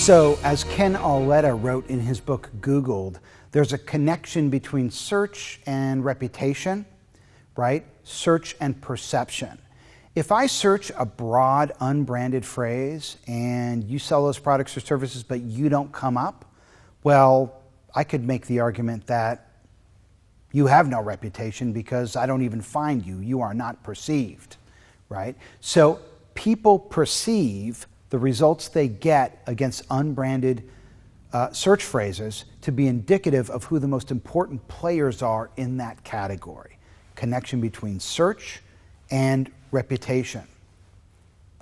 So, as Ken Auletta wrote in his book, Googled, there's a connection between search and reputation, right? Search and perception. If I search a broad, unbranded phrase and you sell those products or services, but you don't come up, well, I could make the argument that you have no reputation because I don't even find you. You are not perceived, right? So people perceive the results they get against unbranded search phrases to be indicative of who the most important players are in that category. Connection between search and reputation.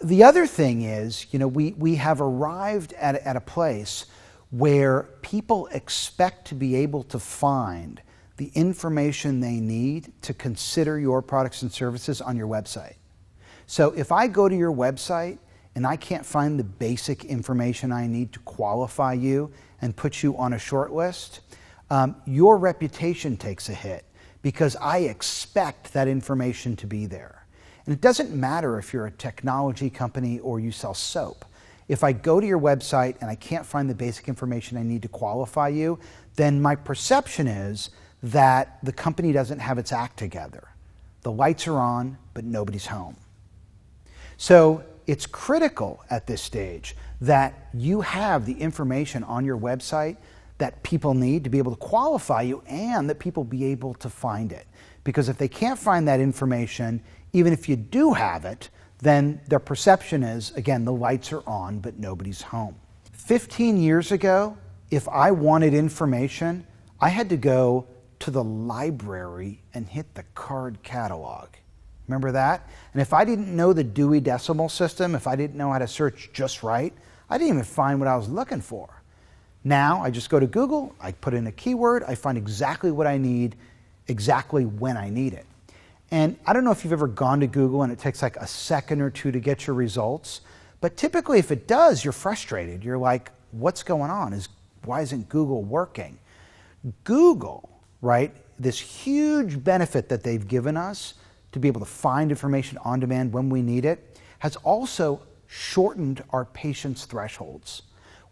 The other thing is, we have arrived at a place where people expect to be able to find the information they need to consider your products and services on your website. So if I go to your website and I can't find the basic information I need to qualify you and put you on a short list, your reputation takes a hit because I expect that information to be there. And it doesn't matter if you're a technology company or you sell soap. If I go to your website and I can't find the basic information I need to qualify you, then my perception is that the company doesn't have its act together. The lights are on, but nobody's home. So it's critical at this stage that you have the information on your website that people need to be able to qualify you and that people be able to find it. Because if they can't find that information, even if you do have it, then their perception is, again, the lights are on, but nobody's home. 15 years ago, if I wanted information, I had to go to the library and hit the card catalog. Remember that? And if I didn't know the Dewey Decimal System, if I didn't know how to search just right, I didn't even find what I was looking for. Now, I just go to Google, I put in a keyword, I find exactly what I need, exactly when I need it. And I don't know if you've ever gone to Google and it takes like a second or two to get your results, but typically if it does, you're frustrated. You're like, what's going on? Why isn't Google working? Google, right, this huge benefit that they've given us to be able to find information on demand when we need it, has also shortened our patience thresholds.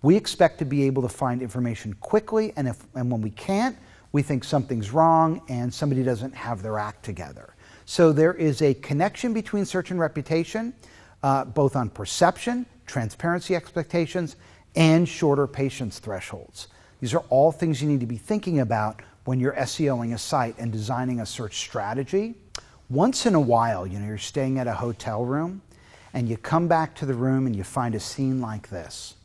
We expect to be able to find information quickly, and when we can't, we think something's wrong and somebody doesn't have their act together. So there is a connection between search and reputation, both on perception, transparency expectations, and shorter patience thresholds. These are all things you need to be thinking about when you're SEOing a site and designing a search strategy. Once in a while, you're staying at a hotel room and you come back to the room and you find a scene like this,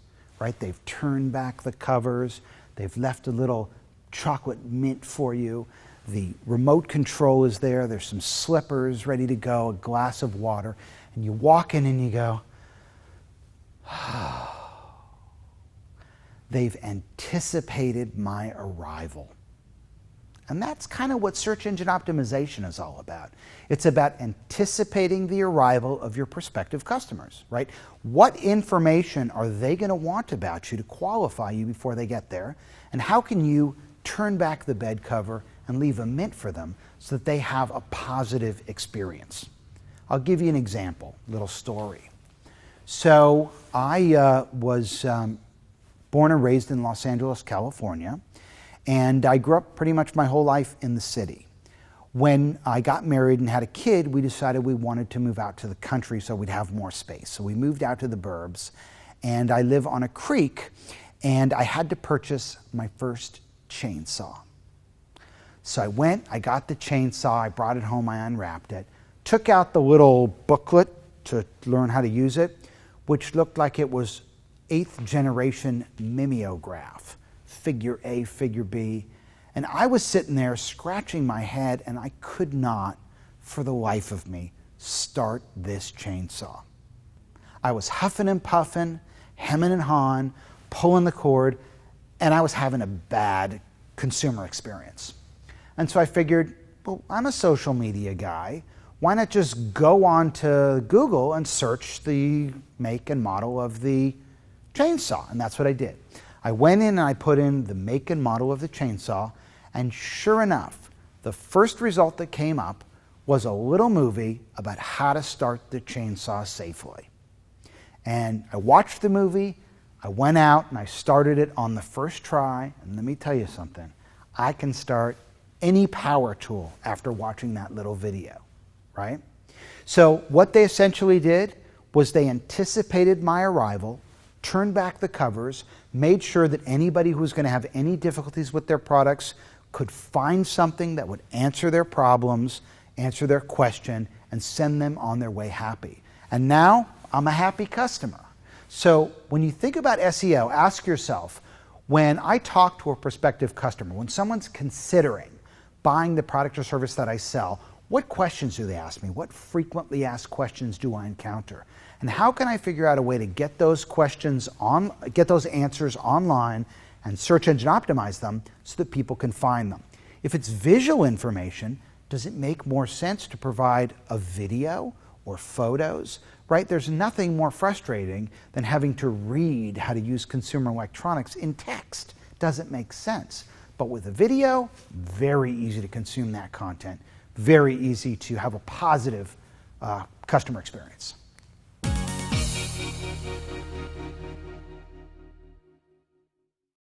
right? They've turned back the covers, they've left a little chocolate mint for you, the remote control is there, there's some slippers ready to go, a glass of water, and you walk in and you go, they've anticipated my arrival. And that's kind of what search engine optimization is all about. It's about anticipating the arrival of your prospective customers, right? What information are they going to want about you to qualify you before they get there? And how can you turn back the bed cover and leave a mint for them so that they have a positive experience? I'll give you an example, a little story. So I was born and raised in Los Angeles, California. And I grew up pretty much my whole life in the city. When I got married and had a kid, we decided we wanted to move out to the country so we'd have more space. So we moved out to the burbs, and I live on a creek, and I had to purchase my first chainsaw. So I went, I got the chainsaw, I brought it home, I unwrapped it, took out the little booklet to learn how to use it, which looked like it was 8th generation mimeograph. Figure A, figure B. And I was sitting there scratching my head and I could not, for the life of me, start this chainsaw. I was huffing and puffing, hemming and hawing, pulling the cord, and I was having a bad consumer experience. And so I figured, well, I'm a social media guy. Why not just go on to Google and search the make and model of the chainsaw? And that's what I did. I went in and I put in the make and model of the chainsaw, and sure enough, the first result that came up was a little movie about how to start the chainsaw safely. And I watched the movie, I went out and I started it on the first try, and let me tell you something. I can start any power tool after watching that little video, right? So what they essentially did was they anticipated my arrival, turned back the covers, made sure that anybody who was going to have any difficulties with their products could find something that would answer their problems, answer their question, and send them on their way happy. And now I'm a happy customer. So when you think about SEO, ask yourself, when I talk to a prospective customer, when someone's considering buying the product or service that I sell, what questions do they ask me? What frequently asked questions do I encounter? And how can I figure out a way to get those questions get those answers online and search engine optimize them so that people can find them? If it's visual information, does it make more sense to provide a video or photos, right? There's nothing more frustrating than having to read how to use consumer electronics in text. Doesn't make sense. But with a video, very easy to consume that content, very easy to have a positive customer experience.